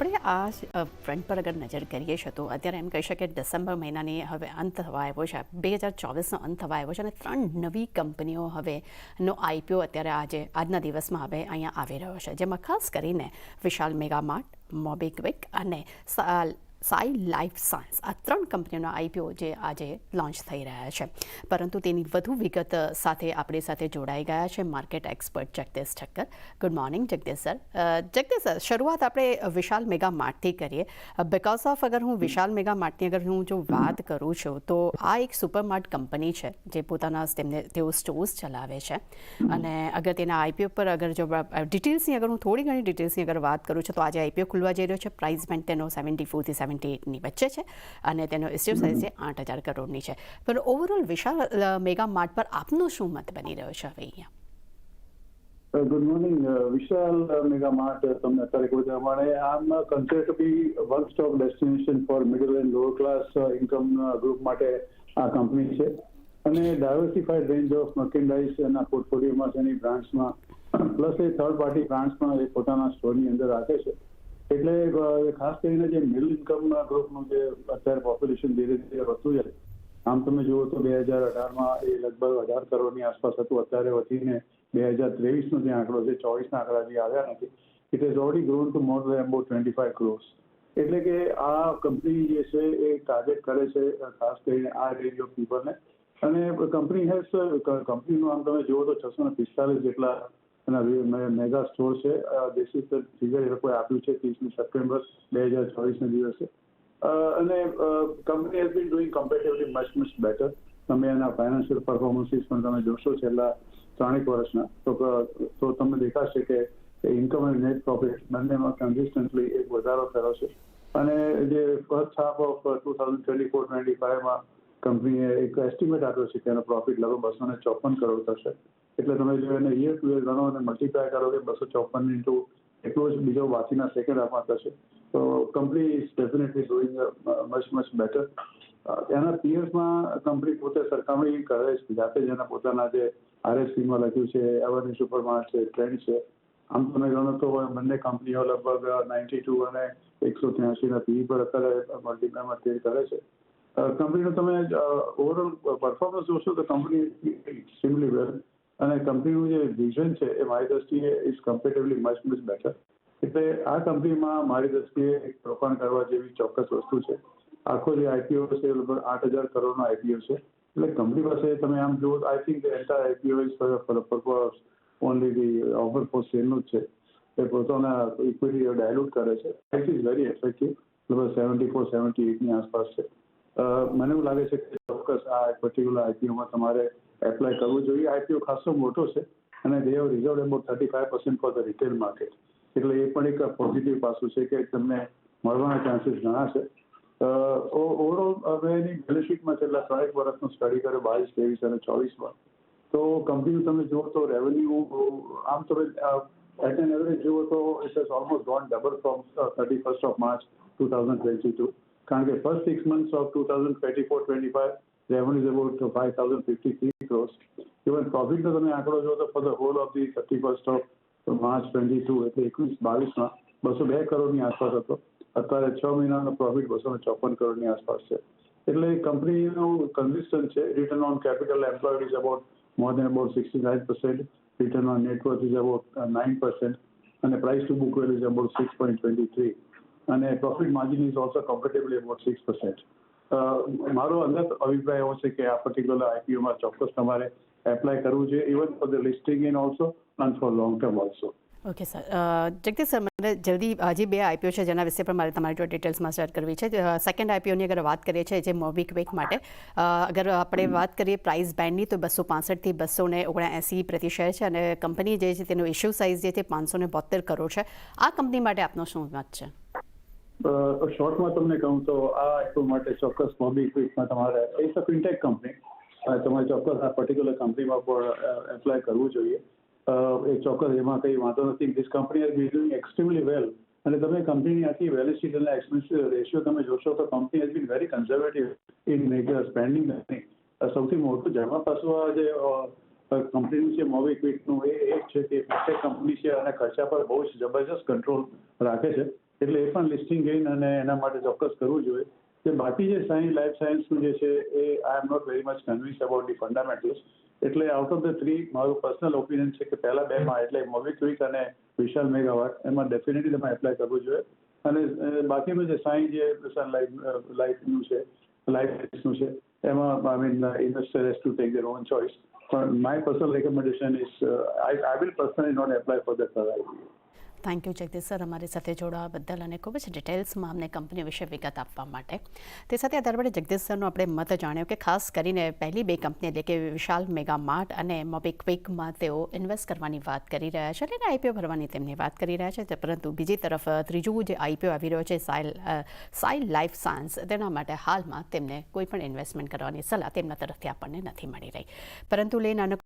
આપણે આ ફ્રન્ટ પર અગર નજર કરીએ છીએ તો અત્યારે એમ કહી શકીએ ડિસેમ્બર મહિનાની હવે અંત થવા આવ્યો છે, 2024નો અંત થવા આવ્યો છે અને 3 નવી કંપનીઓ હવે નો આઈપીઓ અત્યારે આજના દિવસમાં હવે અહીંયા આવી રહ્યો છે, જેમાં ખાસ કરીને વિશાલ મેગા માર્ટ, મોબીક્વિક અને સાઈ લાઈફ સાયન્સ આ 3 કંપનીઓના આઈપીઓ જે આજે લોન્ચ થઈ રહ્યા છે. પરંતુ તેની વધુ વિગત સાથે આપણી સાથે જોડાઈ ગયા છે market expert Jagdish Thakkar. Good morning Jagdish sir. Jagdish sir, શરૂઆત આપણે વિશાલ મેગા માર્ટથી કરીએ. બિકોઝ ઓફ અગર હું વિશાલ મેગા માર્ટની અગર હું જો વાત કરું છું તો આ એક સુપરમાર્ટ કંપની છે જે પોતાના તેઓ સ્ટોર્સ ચલાવે છે અને અગર તેના આઈપીઓ પર અગર જો ડિટેલ્સની અગર હું થોડી ઘણી ડિટેલ્સની અગર વાત કરું છું તો આજે આઈપીઓ ખુલવા જઈ રહ્યો છે. પ્રાઇસ બેન્ડ તેનો 74 થી 78ની વચ્ચે છે અને તેનો ઇસ્યુ સાઇઝ 8,000 કરોડની છે. પણ ઓવરઓલ વિશાલ મેગા માર્ટ પર આપનો શું મત બની રહ્યો છે હવે અહીંયા? Good morning. વિશાલ મેગા માર્ટ તમને અત્યારે કહું છું પ્રમાણે આમ consider to be one stop destination for middle and lower class income group માટે આ કંપની છે અને ડાયવર્સિફાઈડ રેન્જ ઓફ મર્કેન્ડાઇઝ એના પોર્ટફોલિયોમાં છે, એની બ્રાન્ડ્સમાં પ્લસ એ થર્ડ પાર્ટી બ્રાન્ડ્સમાં એ પોતાના સ્ટોરની અંદર રાખે છે. એટલે ખાસ કરીને જે મિડલ ઇન્કમ ગ્રુપનું જે અત્યારે પોપ્યુલેશન ધીરે ધીરે વધતું જાય, આમ તમે જુઓ તો 2018માં એ લગભગ 18 કરોડની આસપાસ હતું, અત્યારે વધીને 2023નો જે આંકડો છે 24ના આંકડા જે આવ્યા નથી, it is already grown to more than about 25 crores. એટલે કે આ કંપની જે છે એ ટાર્ગેટ કરે છે ખાસ કરીને આ રેન્જ ઓફ પીપલને. અને કંપનીનું આમ તમે જુઓ તો 645 જેટલા એના મેગા સ્ટોર છે. દેશી ફિગર એ લોકોએ આપ્યું છે 30 સપ્ટેમ્બર 2024ના દિવસે. અને company has been doing comparatively much better. તમે એના ફાઇનાન્શિયલ પરફોર્મન્સીસ પણ તમે જોશો છેલ્લા 3 વર્ષના તો તમને દેખાશે કે ઇન્કમ અને નેટ પ્રોફિટ બંનેમાં કન્સિસ્ટન્ટલી એક વધારો થયો છે. અને જે ફર્સ્ટ હાફ ઓફ 2024-25માં કંપનીએ એક એસ્ટિમેટ આપ્યો છે કે એનો પ્રોફિટ લગભગ 254 કરોડ થશે. એટલે તમે જો એને યર ટુ યર ગણો અને મલ્ટીપ્લાય કરો કે 254 ઇન્ટુ એટલો જ બીજો બાકીના સેકન્ડ હાફમાં થશે. તો company is definitely doing much better. એના પિયર્સમાં કંપની પોતે સરખામણી કરે છે જાતે જ. એના પોતાના જે આરએસસીમાં લખ્યું છે, એવરની સુપરમાર્ટ છે, ટ્રેન્ડ છે, આમ તમે ગણો તો બંને કંપનીઓ લગભગ 92 અને 183ના પીઈ પર અત્યારે મલ્ટીપ્લાયમાં ટ્રેડ કરે છે. કંપનીનું તમે ઓવરઓલ પરફોર્મન્સ જોશો તો કંપની એક્સ્ટ્રીમલી વેલ. અને કંપનીનું જે વિઝન છે એ મારી દ્રષ્ટિએ ઇઝ કમ્પેરેટિવલી મચ બેટર. એટલે આ કંપનીમાં મારી દ્રષ્ટિએ રોકાણ કરવા જેવી ચોક્કસ વસ્તુ છે. આખો જે આઈપીઓ છે એ લગભગ 8,000 કરોડનો આઈપીઓ છે. એટલે કંપની પાસે તમે આમ જુઓ I think entire IPO is purpose only the offer four સેલનું જ છે. એ પોતાના ઇક્વિટી ડાયલ્યુટ કરે છે. It is very effective. લગભગ 74-78ની આસપાસ છે. મને એવું લાગે છે કે ચોક્કસ આ પર્ટિક્યુલર આઈપીઓમાં તમારે એપ્લાય કરવું જોઈએ. આઈપીઓ ખાસો મોટો છે અને they have reserved about 35% for the retail market. એટલે એ પણ એક પોઝિટિવ પાસું છે કે તમને મળવાના ચાન્સીસ ઘણા છે. ઓવરઓલ હવે એની બેલેન્સ શીટમાં છેલ્લા 3 વર્ષનું સ્ટડી કર્યો 22, 23 અને 24માં, તો કંપનીનું તમે જુઓ તો રેવન્યુ આમ તમે એટ એન એવરેજ જુઓ તો it has almost gone double from 31st of March 2022. કારણ કે first 6 months of 2024-25 revenue is about 5,053 crores. Even પ્રોફિટનો તમે આંકડો જો તો for the whole of the 31st of March 22 એટલે 21-22માં 202 કરોડની આસપાસ હતો. અત્યારે 6 મહિનાનો પ્રોફિટ 254 કરોડની આસપાસ છે. એટલે કંપનીનું કન્સિસ્ટન્ટ છે. Return on capital employed is about more than about 69%. Return on net worth is about 9% અને price to book value is about 6.23 અને profit margin is also comfortably about 6%. મારો અંગત અભિપ્રાય એવો છે કે આ પર્ટિક્યુલર આઈપીઓમાં ચોક્કસ તમારે એપ્લાય કરવું જોઈએ, even for the listing in also and four long term also. Okay sir. Jagdish sir, મને જલ્દી હજી 2 આઈપીઓ છે જેના વિશે પણ મારે તમારી જોડે ડિટેલ્સમાં શેર કરવી છે. સેકન્ડ આઈપીઓની અગર વાત કરીએ છીએ જે મોબીક્વિક માટે, અગર આપણે વાત કરીએ પ્રાઇસ બેન્ડની તો 265 થી 279 પ્રતિ શેર છે અને કંપની જે છે તેનો ઇશ્યુ સાઇઝ જે છે 572 કરોડ છે. આ કંપની માટે આપનો શું મત છે? શોર્ટમાં તમને કહું તો આ આઈપીઓ માટે ચોક્કસ મોબીક્વિકમાં તમારે ઇટ્સ અ ફિનટેક કંપની, તમારે ચોક્કસ આ પર્ટિક્યુલર કંપનીમાં પણ એપ્લાય કરવું જોઈએ. એ ચોક્કસ એમાં કંઈ વાંધો નથી. This company has been doing extremely well. અને તમે કંપનીની આખી બેલેન્સ શીટ અને એક્સપેન્સ રેશિયો તમે જોશો તો company has been very conservative in spending money. સૌથી મોટું જેમાં પાછું આ જે કંપનીનું છે મોબીક્વિકનું એ એક છે કે ફિનટેક કંપની છે અને ખર્ચા પર બહુ જ જબરજસ્ત કંટ્રોલ રાખે છે. એટલે એ પણ લિસ્ટિંગ ગેઇન અને એના માટે ચોક્કસ કરવું જોઈએ. કે બાકી જે લાઈફ સાયન્સનું જે છે એ I am not very much convince about the fundamentals. એટલે આઉટ ઓફ ધ 3 મારું પર્સનલ ઓપિનિયન છે કે પહેલા બેમાં એટલે મોબીક્વિક અને વિશાલ મેગાવાટ એમાં ડેફિનેટલી તમે એપ્લાય કરવું જોઈએ. અને બાકીનું જે લાઈફનું છે લાઈફનું છે એમાં I mean investor has to take their own choice. પણ my personal recommendation is I will personally not apply for the IPO. Thank you Jagdish sir અમારી સાથે જોડાવા બદલ અને ખૂબ જ ડિટેલ્સમાં અમને કંપની વિશે વિગત આપવા માટે. તે સાથે આધાર વડે જગદીશ સરનો આપણે મત જાણ્યો કે ખાસ કરીને પહેલી 2 કંપની એટલે કે વિશાલ મેગા માર્ટ અને મોબીક્વિકમાં તેઓ ઇન્વેસ્ટ કરવાની વાત કરી રહ્યા છે એટલે આઈપીઓ ભરવાની તેમની વાત કરી રહ્યા છે. પરંતુ બીજી તરફ ત્રીજું જે આઈપીઓ આવી રહ્યો છે સાઇલ લાઈફ સાયન્સ તેના માટે હાલમાં તેમને કોઈ પણ ઇન્વેસ્ટમેન્ટ કરવાની સલાહ તેમના તરફથી આપણને નથી મળી રહી. પરંતુ લેનાનો